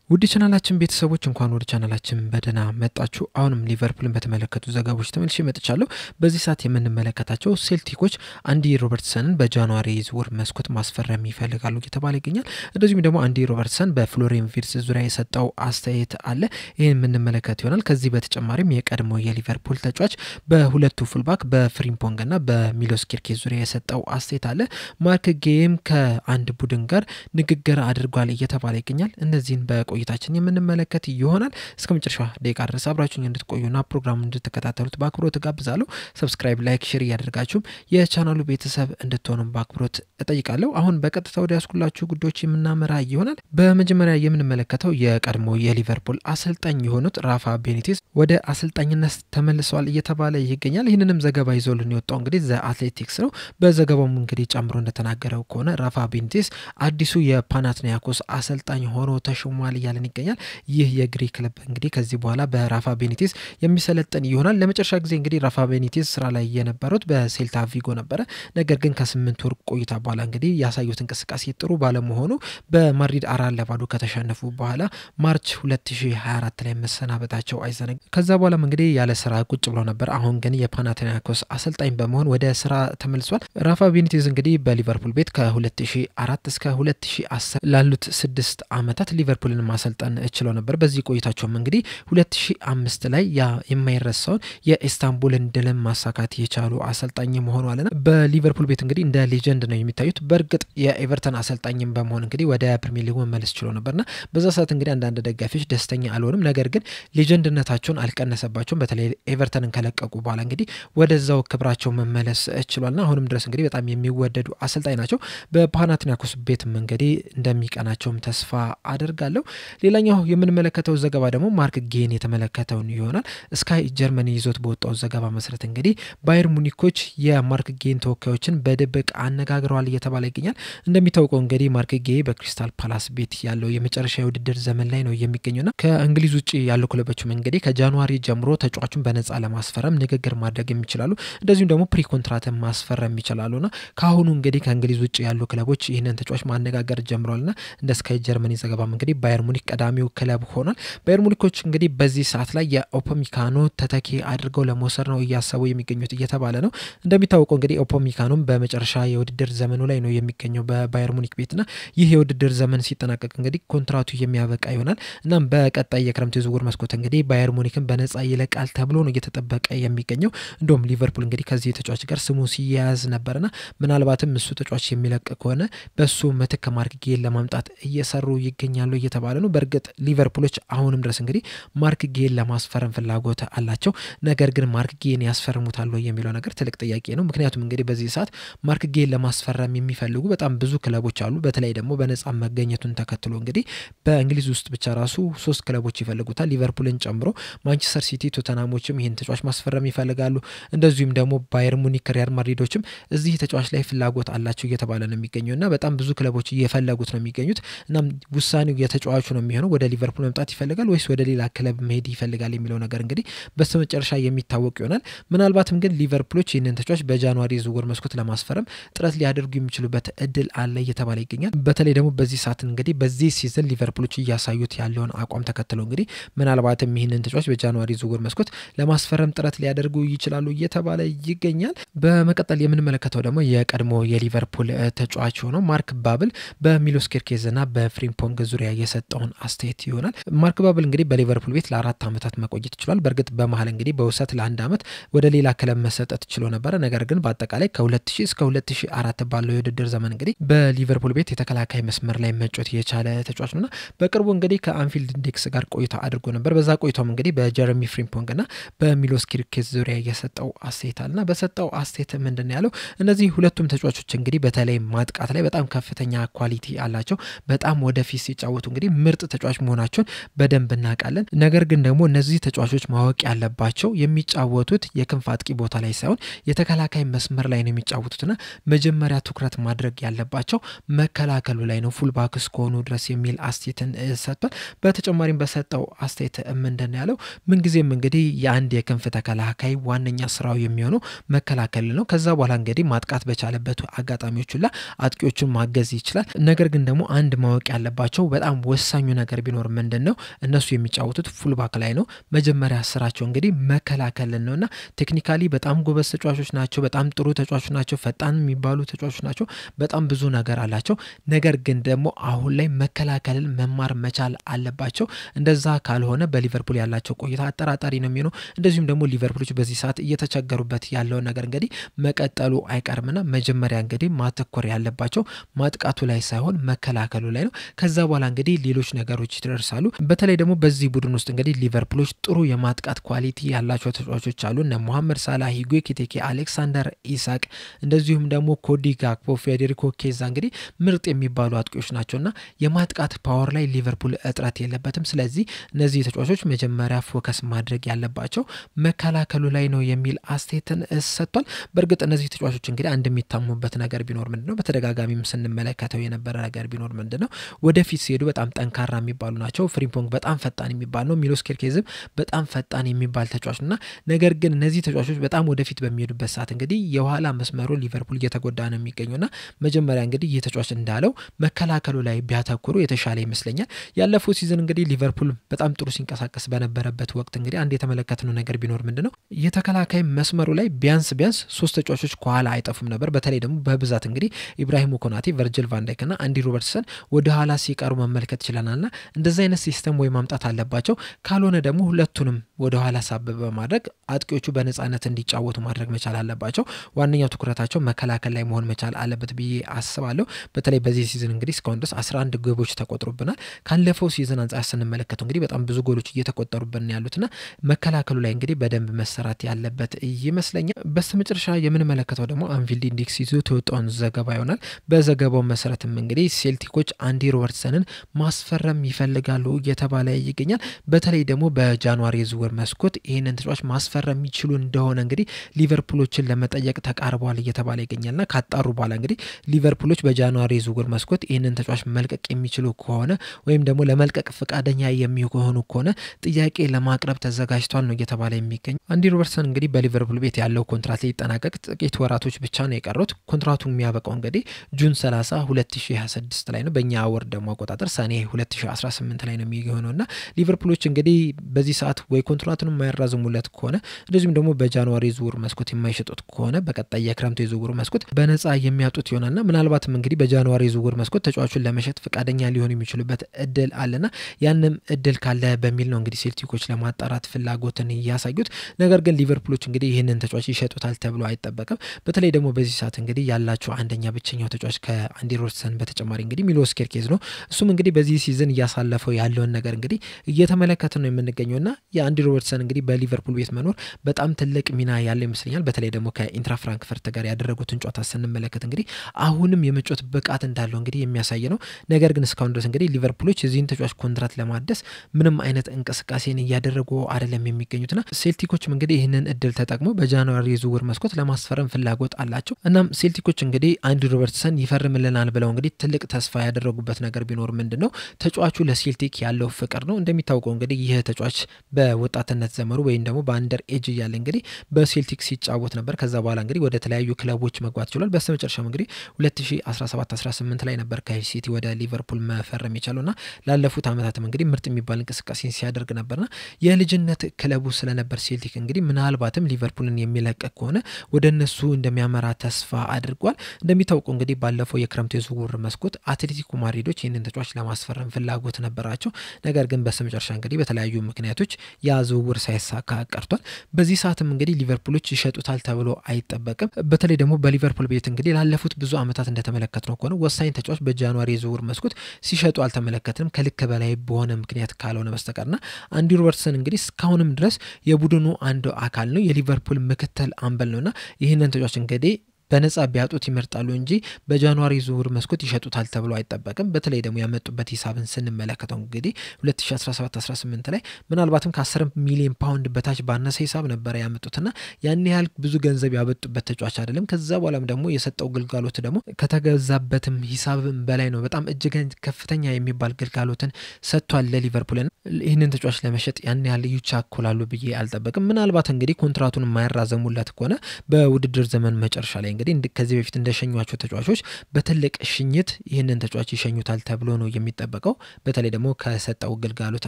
ውድ ቻናላችን ቤተሰቦች እንኳን ወደ ቻናላችን በደና መጣችሁ። አሁንም ሊቨርፑልን በተመለከቱ ዘገባዎች ተመልሼ መጥቻለሁ። በዚህ ሰዓት የምንመለከታቸው ሴልቲኮች አንዲ ሮበርትሰንን በጃንዋሪ ዝውውር መስኮት ማስፈረም ይፈልጋሉ እየተባለ ይገኛል። እንደዚሁም ደግሞ አንዲ ሮበርትሰን በፍሎሪያን ቪርትዝ ዙሪያ የሰጠው አስተያየት አለ። ይሄን የምንመለከት ይሆናል። ከዚህ በተጨማሪም የቀድሞ የሊቨርፑል ተጫዋች በሁለቱ ፉልባክ በፍሪምፖንግና በሚሎስ ኪርኬዝ ዙሪያ የሰጠው አስተያየት አለ። ማርክ ጌም ከአንድ ቡድን ጋር ንግግር አድርጓል እየተባለ ይገኛል። እነዚህን ቆይታችን የምንመለከት ይሆናል። እስከመጨረሻው ደቂቃ ድረስ አብራችሁኝ እንድትቆዩና ፕሮግራሙን እንድትከታተሉት በአክብሮት ጋብዛለሁ። ሰብስክራይብ፣ ላይክ፣ ሼር ያደርጋችሁ የቻናሉ ቤተሰብ እንድትሆኑ በአክብሮት እጠይቃለሁ። አሁን በቀጥታ ወደ ያስኩላችሁ ጉዳዮች የምናመራ ይሆናል። በመጀመሪያ የምንመለከተው የቀድሞ የሊቨርፑል አሰልጣኝ የሆኑት ራፋ ቤኒቴዝ ወደ አሰልጣኝነት ተመልሰዋል እየተባለ ይገኛል። ይህንንም ዘገባ ይዞልን የወጣው እንግዲህ ዘ አትሌቲክስ ነው። በዘገባው እንግዲህ ጨምሮ እንደተናገረው ከሆነ ራፋ ቤኒቴዝ አዲሱ የፓናትናይኮስ አሰልጣኝ ሆኖ ተሾሟል ያለን ይገኛል። ይህ የግሪክ ክለብ እንግዲህ ከዚህ በኋላ በራፋ ቤኒቴዝ የሚሰለጥን ይሆናል። ለመጨረሻ ጊዜ እንግዲህ ራፋ ቤኒቴዝ ስራ ላይ የነበሩት በሴልታ ቪጎ ነበረ። ነገር ግን ከ8 ወር ቆይታ በኋላ እንግዲህ ያሳዩት እንቅስቃሴ ጥሩ ባለመሆኑ በማድሪድ 4-0 ከተሸነፉ በኋላ ማርች 2024 ላይ መሰናበታቸው አይዘነጋም። ከዛ በኋላም እንግዲህ ያለ ስራ ቁጭ ብለው ነበር። አሁን ግን የፓናትናይኮስ አሰልጣኝ በመሆን ወደ ስራ ተመልሷል። ራፋ ቤኒቴዝ እንግዲህ በሊቨርፑል ቤት ከ2004 እስከ 2010 ላሉት 6 ዓመታት ሊቨርፑልን ማሰልጠን እችለው ነበር። በዚህ ቆይታቸውም እንግዲህ 2005 ላይ ያ የማይረሳውን የኢስታንቡልን ድል ማሳካት የቻሉ አሰልጣኝ መሆኑ አለና በሊቨርፑል ቤት እንግዲህ እንደ ሌጀንድ ነው የሚታዩት። በርግጥ የኤቨርተን አሰልጣኝም በመሆን እንግዲህ ወደ ፕሪሚየር ሊግ መመለስ ችለው ነበርና በዛ ሰዓት እንግዲህ አንዳንድ ደጋፊዎች ደስተኛ አልሆንም። ነገር ግን ሌጀንድነታቸውን አልቀነሰባቸውም። በተለይ ኤቨርተንን ከለቀቁ በኋላ እንግዲህ ወደዛው ክብራቸው መመለስ ችሏልና አሁንም ድረስ እንግዲህ በጣም የሚወደዱ አሰልጣኝ ናቸው። በፓናትናይኮስ ቤትም እንግዲህ እንደሚቀናቸውም ተስፋ አደርጋለሁ። ሌላኛው የምንመለከተው ዘገባ ደግሞ ማርክ ጌን የተመለከተውን ይሆናል። ስካይ ጀርመኒ ይዞት በወጣው ዘገባ መሰረት እንግዲህ ባየር ሙኒኮች የማርክ ጌን ተወካዮችን በድብቅ አነጋግረዋል እየተባለ ይገኛል። እንደሚታወቀው እንግዲህ ማርክ ጌ በክሪስታል ፓላስ ቤት ያለው የመጨረሻ የውድድር ዘመን ላይ ነው የሚገኘውና ከእንግሊዝ ውጪ ያሉ ክለቦችም እንግዲህ ከጃንዋሪ ጀምሮ ተጫዋቹን በነፃ ለማስፈረም ንግግር ማድረግ የሚችላሉ። እንደዚሁም ደግሞ ፕሪኮንትራትን ማስፈረም ይችላሉና ካሁኑ እንግዲህ ከእንግሊዝ ውጪ ያሉ ክለቦች ይህንን ተጫዋች ማነጋገር ጀምረዋልና እንደ ስካይ ጀርመኒ ዘገባም እንግዲህ ባየር ሙኒክ ቀዳሚው ክለብ ሆኗል። ባየር ሙኒኮች እንግዲህ በዚህ ሰዓት ላይ የኦፖሚካኖ ተተኪ አድርገው ለመውሰድ ነው እያሰቡ የሚገኙት እየተባለ ነው። እንደሚታወቀው እንግዲህ ኦፖሚካኖም በመጨረሻ የውድድር ዘመኑ ላይ ነው የሚገኘው በባየር ሙኒክ ቤትና ይህ የውድድር ዘመን ሲጠናቀቅ እንግዲህ ኮንትራቱ የሚያበቃ ይሆናል። እናም በቀጣይ የክረምት የዝውውር መስኮት እንግዲህ ባየር ሙኒክን በነፃ ይለቃል ተብሎ ነው እየተጠበቀ የሚገኘው። እንደውም ሊቨርፑል እንግዲህ ከዚህ ተጫዋች ጋር ስሙ ሲያያዝ ነበርና ምናልባትም እሱ ተጫዋች የሚለቅ ከሆነ በሱ ምትክ ማርክ ጌን ለማምጣት እየሰሩ ይገኛሉ እየተባለ ነው። በርግጥ ሊቨርፑሎች አሁንም ድረስ እንግዲህ ማርክ ጌን ለማስፈረም ፍላጎት አላቸው። ነገር ግን ማርክ ጌን ያስፈርሙታል ወይ የሚለው ነገር ትልቅ ጥያቄ ነው። ምክንያቱም እንግዲህ በዚህ ሰዓት ማርክ ጌን ለማስፈረም የሚፈልጉ በጣም ብዙ ክለቦች አሉ። በተለይ ደግሞ በነፃ መገኘቱን ተከትሎ እንግዲህ በእንግሊዝ ውስጥ ብቻ ራሱ 3 ክለቦች ይፈልጉታል፣ ሊቨርፑልን ጨምሮ። ማንቸስተር ሲቲ፣ ቶተናሞችም ይህን ተጫዋች ማስፈረም ይፈልጋሉ። እንደዚሁም ደግሞ ባየር ሙኒክ፣ ሪያል ማድሪዶችም እዚህ ተጫዋች ላይ ፍላጎት አላቸው እየተባለ ነው የሚገኘውና በጣም ብዙ ክለቦች እየፈለጉት ነው የሚገኙት። እናም ውሳኔው የተጫዋቹ ነው የሚሆነው። ወደ ሊቨርፑል መምጣት ይፈልጋል ወይስ ወደ ሌላ ክለብ መሄድ ይፈልጋል የሚለው ነገር እንግዲህ በስተመጨረሻ የሚታወቅ ይሆናል። ምናልባትም ግን ሊቨርፑሎች ይህንን ተጫዋች በጃንዋሪ ዝውውር መስኮት ለማስፈረም ጥረት ሊያደርጉ የሚችሉበት እድል አለ እየተባለ ይገኛል። በተለይ ደግሞ በዚህ ሰዓት እንግዲህ በዚህ ሲዝን ሊቨርፑሎች እያሳዩት ያለውን አቋም ተከትሎ እንግዲህ ምናልባትም ይህንን ተጫዋች በጃንዋሪ ዝውውር መስኮት ለማስፈረም ጥረት ሊያደርጉ ይችላሉ እየተባለ ይገኛል። በመቀጠል የምንመለከተው ደግሞ የቀድሞ የሊቨርፑል ተጫዋች ሆኖ ማርክ ባብል በሚሎስ ኪርኬዝና በፍሪምፖንግ ዙሪያ የሰጠውን አስተያየት ይሆናል። ማርክ ባብል እንግዲህ በሊቨርፑል ቤት ለ4 ዓመታት መቆየት ይችላል። በርግጥ በመሃል እንግዲህ በውሰት ለ1 ዓመት ወደ ሌላ ክለብ መሰጠት ችሎ ነበር። ነገር ግን በአጠቃላይ ከ2000 እስከ 2004 ባለው የውድድር ዘመን እንግዲህ በሊቨርፑል ቤት የተከላካይ መስመር ላይ መጫወት የቻለ ተጫዋች ነውና በቅርቡ እንግዲህ ከአንፊልድ ኢንዴክስ ጋር ቆይታ አድርጎ ነበር። በዛ ቆይታውም እንግዲህ በጀረሚ ፍሪምፖንግና በሚሎስ ኪርኬዝ ዙሪያ የሰጠው አስተያየት አለና በሰጠው አስተያየት ምንድነው ያለው? እነዚህ ሁለቱም ተጫዋቾች እንግዲህ በተለይ ማጥቃት ላይ በጣም ከፍተኛ ኳሊቲ አላቸው። በጣም ወደፊት ሲጫወቱ እንግዲህ ምርጥ ተጫዋች መሆናቸውን በደንብ እናውቃለን። ነገር ግን ደግሞ እነዚህ ተጫዋቾች ማወቅ ያለባቸው የሚጫወቱት የክንፍ አጥቂ ቦታ ላይ ሳይሆን የተከላካይ መስመር ላይ ነው የሚጫወቱትና መጀመሪያ ትኩረት ማድረግ ያለባቸው መከላከሉ ላይ ነው ፉልባክ እስከሆኑ ድረስ የሚል አስተያየትን ሰጥቷል። በተጨማሪም በሰጠው አስተያየት ምንድነው ያለው? ምንጊዜም እንግዲህ የአንድ የክንፍ ተከላካይ ዋነኛ ስራው የሚሆነው መከላከል ነው። ከዛ በኋላ እንግዲህ ማጥቃት በቻለበት አጋጣሚዎች ሁላ አጥቂዎቹን ማገዝ ይችላል። ነገር ግን ደግሞ አንድ ማወቅ ያለባቸው በጣም ወሳኝ ወሳኙ ነገር ቢኖር ምንድነው እነሱ የሚጫወቱት ፉል ባክ ላይ ነው መጀመሪያ ስራቸው እንግዲህ መከላከል ነውና ቴክኒካሊ በጣም ጎበዝ ተጫዋቾች ናቸው በጣም ጥሩ ተጫዋቾች ናቸው ፈጣን የሚባሉ ተጫዋቾች ናቸው በጣም ብዙ ነገር አላቸው ነገር ግን ደግሞ አሁን ላይ መከላከልን መማር መቻል አለባቸው እንደዛ ካልሆነ በሊቨርፑል ያላቸው ቆይታ አጠራጣሪ ነው የሚሆነው እንደዚሁም ደግሞ ሊቨርፑሎች በዚህ ሰዓት እየተቸገሩበት ያለው ነገር እንግዲህ መቀጠሉ አይቀርምና መጀመሪያ እንግዲህ ማተኮር ያለባቸው ማጥቃቱ ላይ ሳይሆን መከላከሉ ላይ ነው ከዛ በኋላ እንግዲህ ሌሎች ነገሮች ይደርሳሉ በተለይ ደግሞ በዚህ ቡድን ውስጥ እንግዲህ ሊቨርፑሎች ጥሩ የማጥቃት ኳሊቲ ያላቸው ተጫዋቾች አሉ እነ መሐመድ ሳላህ ሂጉ ኪቴኬ አሌክሳንደር ኢሳቅ እንደዚሁም ደግሞ ኮዲ ጋክፖ ፌዴሪኮ ኬዛ እንግዲህ ምርጥ የሚባሉ አጥቂዎች ናቸውና የማጥቃት ፓወር ላይ ሊቨርፑል እጥረት የለበትም ስለዚህ እነዚህ ተጫዋቾች መጀመሪያ ፎከስ ማድረግ ያለባቸው መከላከሉ ላይ ነው የሚል አስተያየትን ሰጥቷል በርግጥ እነዚህ ተጫዋቾች እንግዲህ አንድ የሚታሙበት ነገር ቢኖር ምንድነው በተደጋጋሚም ስንመለከተው የነበረ ነገር ቢኖር ምንድነው ወደፊት ሲሄዱ በጣም ጠንካራ የሚባሉ ናቸው ፍሪምፖንግ በጣም ፈጣን የሚባል ነው ሚሎስ ኬርኬዝም በጣም ፈጣን የሚባል ተጫዋችና ነገር ግን እነዚህ ተጫዋቾች በጣም ወደፊት በሚሄዱበት ሰዓት እንግዲህ የኋላ መስመሩ ሊቨርፑል እየተጎዳ ነው የሚገኙና መጀመሪያ እንግዲህ የተጫዋች እንዳለው መከላከሉ ላይ ቢያተኩሩ የተሻለ ይመስለኛል ያለፈው ሲዝን እንግዲህ ሊቨርፑል በጣም ጥሩ ሲንቀሳቀስ በነበረበት ወቅት እንግዲህ አንድ የተመለከተው ነገር ቢኖር ምንድነው የተከላካይ መስመሩ ላይ ቢያንስ 3 ተጫዋቾች ከኋላ አይጠፉም ነበር በተለይ ደግሞ በብዛት እንግዲህ ኢብራሂም ኮናቴ ቨርጂል ቫን ዳይክ እና አንዲ ሮበርትሰን ወደ ኋላ ሲቀሩ መመልከት ይችላልና እንደዛ አይነት ሲስተም ወይ ማምጣት አለባቸው ካልሆነ ደግሞ ሁለቱንም ወደ ኋላ ሳበበ በማድረግ አጥቂዎቹ በነጻነት እንዲጫወቱ ማድረግ መቻል አለባቸው ዋንኛው ትኩረታቸው መከላከል ላይ መሆን መቻል አለበት ብዬ አስባለሁ በተለይ በዚህ ሲዝን እንግዲህ እስካሁን ድረስ 11 ጎሎች ተቆጥሮብናል ካለፈው ሲዝን አንፃር ስንመለከተው እንግዲህ በጣም ብዙ ጎሎች እየተቆጠሩብን ያሉትና መከላከሉ ላይ እንግዲህ በደንብ መሰራት ያለበት ይመስለኛል በስተመጨረሻ የምንመለከተው ደግሞ አንፊልድ ኢንዴክስ ይዞ ተወጣውን ዘገባ ይሆናል በዘገባው መሰረትም እንግዲህ ሴልቲኮች አንዲ ሮበርትሰንን ማስፈረም ይፈልጋሉ እየተባለ ይገኛል በተለይ ደግሞ በጃንዋሪ ዝውውር መስኮት ይሄንን ተጫዋች ማስፈረም ይችሉ እንደሆነ እንግዲህ ሊቨርፑሎችን ለመጠየቅ ተቃርበዋል እየተባለ ይገኛልና ካጣሩ በኋላ እንግዲህ ሊቨርፑሎች በጃንዋሪ ዝውውር መስኮት ይሄንን ተጫዋች መልቀቅ የሚችሉ ከሆነ ወይም ደግሞ ለመልቀቅ ፈቃደኛ የሚሆኑ ከሆነ ጥያቄ ለማቅረብ ተዘጋጅቷል ነው እየተባለ የሚገኝ አንዲ ሮበርትሰን እንግዲህ በሊቨርፑል ቤት ያለው ኮንትራት ሊጠናቀቅ ጥቂት ወራቶች ብቻ ነው የቀሩት ኮንትራቱ የሚያበቃው እንግዲህ ጁን 30 2026 ላይ ነው በእኛ ወር ደግሞ አቆጣጠር ሰኔ 2018 ላይ ነው የሚሆነውና ሊቨርፑሎች እንግዲህ በዚህ ሰዓት ወይ ኮንትራቱን የማያራዝሙለት ከሆነ እንደዚሁም ደግሞ በጃንዋሪ ዝውውር መስኮት የማይሸጡት ከሆነ በቀጣይ የክረምቱ የዝውውር መስኮት በነፃ የሚያጡት ይሆናልና ምናልባትም እንግዲህ በጃንዋሪ ዝውውር መስኮት ተጫዋቹን ለመሸጥ ፈቃደኛ ሊሆኑ የሚችሉበት እድል አለና ያንም እድል ካለ በሚል ነው እንግዲህ ሴልቲኮች ለማጣራት ፍላጎትን ያሳዩት ነገር ግን ሊቨርፑሎች እንግዲህ ይሄንን ተጫዋች ይሸጡታል ተብሎ አይጠበቅም በተለይ ደግሞ በዚህ ሰዓት እንግዲህ ያላቸው አንደኛ ብቸኛው ተጫዋች ከአንዲ ሮበርትሰን በተጨማሪ እንግዲህ ሚሎስ ኬርኬዝ ነው እሱም እንግዲህ በዚህ ሲዝን ያሳለፈው ያለውን ነገር እንግዲህ እየተመለከተ ነው የምንገኘውና የአንዲ ሮበርትሰን እንግዲህ በሊቨርፑል ቤት መኖር በጣም ትልቅ ሚና ያለው ይመስለኛል በተለይ ደግሞ ከኢንትራ ፍራንክፈርት ጋር ያደረጉትን ጨዋታ ስንመለከት እንግዲህ አሁንም የመጫወት ብቃት እንዳለው እንግዲህ የሚያሳይ ነው ነገር ግን እስካሁን ድረስ እንግዲህ ሊቨርፑሎች የዚህን ተጫዋች ኮንትራት ለማደስ ምንም አይነት እንቅስቃሴን እያደረጉ አይደለም የሚገኙትና ሴልቲኮችም እንግዲህ ይህንን እድል ተጠቅሞ በጃንዋሪ ዝውውር መስኮት ለማስፈረም ፍላጎት አላቸው እናም ሴልቲኮች እንግዲህ አንዲ ሮበርትሰን ይፈርምልናል ብለው እንግዲህ ትልቅ ተስፋ ያደረጉበት ነገር ቢኖር ምንድነው ተጫዋቹ ለሴልቲክ ያለው ፍቅር ነው እንደሚታወቀው እንግዲህ ይሄ ተጫዋች በወጣትነት ዘመኑ ወይም ደግሞ በአንደር ኤጅ ያለ እንግዲህ በሴልቲክ ሲጫወት ነበር ከዛ በኋላ እንግዲህ ወደ ተለያዩ ክለቦች መግባት ይችላል በስተመጨረሻው እንግዲህ 2017-18 ላይ ነበር ከሲቲ ወደ ሊቨርፑል መፈረም የቻለውና ላለፉት አመታትም እንግዲህ ምርጥ የሚባል እንቅስቃሴን ሲያደርግ ነበርና የልጅነት ክለቡ ስለነበር ሴልቲክ እንግዲህ ምናልባትም ሊቨርፑልን የሚለቅ ከሆነ ወደነሱ እንደሚያመራ ተስፋ አድርጓል እንደሚታወቀው እንግዲህ ባለፈው የክረምቱ የዝውውር መስኮት አትሌቲኮ ማድሪዶች ይህንን ተጫዋች ለማስፈረም ፍላጎት ነበራቸው ነገር ግን በስተመጨረሻ እንግዲህ በተለያዩ ምክንያቶች ያ ዝውውር ሳይሳካ ቀርቷል በዚህ ሰዓትም እንግዲህ ሊቨርፑሎች ይሸጡታል ተብሎ አይጠበቅም በተለይ ደግሞ በሊቨርፑል ቤት እንግዲህ ላለፉት ብዙ አመታት እንደተመለከትነው ከሆነ ወሳኝ ተጫዋች በጃንዋሪ የዝውውር መስኮት ሲሸጡ አልተመለከትንም ከልክ በላይ በሆነ ምክንያት ካልሆነ በስተቀርና አንዲ ሮበርትሰን እንግዲህ እስካሁንም ድረስ የቡድኑ አንዱ አካል ነው የሊቨርፑል ምክትል አምበል ነውና ይህንን ተጫዋች እንግዲህ በነጻ ቢያጡት ይመርጣሉ እንጂ በጃንዋሪ ዝውውር መስኮት ይሸጡታል ተብሎ አይጠበቅም በተለይ ደግሞ ያመጡበት ሂሳብን ስንመለከተው እንግዲህ 2017-18 ላይ ምናልባትም ከ10 ሚሊዮን ፓውንድ በታች ባነሰ ሂሳብ ነበር ያመጡትና ያን ያህል ብዙ ገንዘብ ያበጡበት ተጫዋች አይደለም ከዛ በኋላም ደግሞ የሰጠው ግልጋሎት ደግሞ ከተገዛበትም ሂሳብም በላይ ነው በጣም እጅግ ከፍተኛ የሚባል ግልጋሎትን ሰጥቷል ለሊቨርፑል ይህንን ተጫዋች ለመሸጥ ያን ያህል ይቻኮላሉ ብዬ አልጠበቅም ምናልባት እንግዲህ ኮንትራቱን የማያራዘሙለት ከሆነ በውድድር ዘመን መጨረሻ ላይ እንግዲህ ከዚህ በፊት እንደሸኙዋቸው ተጫዋቾች በትልቅ ሽኝት ይህንን ተጫዋች ይሸኙታል ተብሎ ነው የሚጠበቀው በተለይ ደግሞ ከሰጠው ግልጋሎት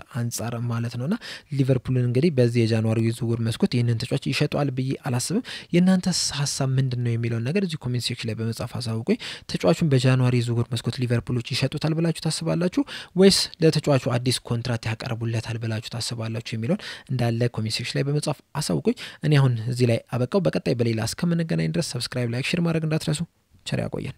አንፃር ማለት ነውና ሊቨርፑልን እንግዲህ በዚህ የጃንዋሪ ዝውውር መስኮት ይህንን ተጫዋች ይሸጣል ብዬ አላስብም። የእናንተስ ሐሳብ ምንድነው የሚለው ነገር እዚህ ኮሜንት ሴክሽን ላይ በመጻፍ አሳውቁኝ። ተጫዋቹን በጃንዋሪ ዝውውር መስኮት ሊቨርፑሎች ይሸጡታል ብላችሁ ታስባላችሁ ወይስ ለተጫዋቹ አዲስ ኮንትራት ያቀርቡለታል ብላችሁ ታስባላችሁ የሚለውን እንዳለ ኮሜንት ሴክሽን ላይ በመጻፍ አሳውቁኝ። እኔ አሁን እዚህ ላይ አበቃው። በቀጣይ በሌላ እስከምንገናኝ ድረስ ሰብስክራይብ፣ ላይክ፣ ሼር ማድረግ እንዳትረሱ። ቸር ያቆየን።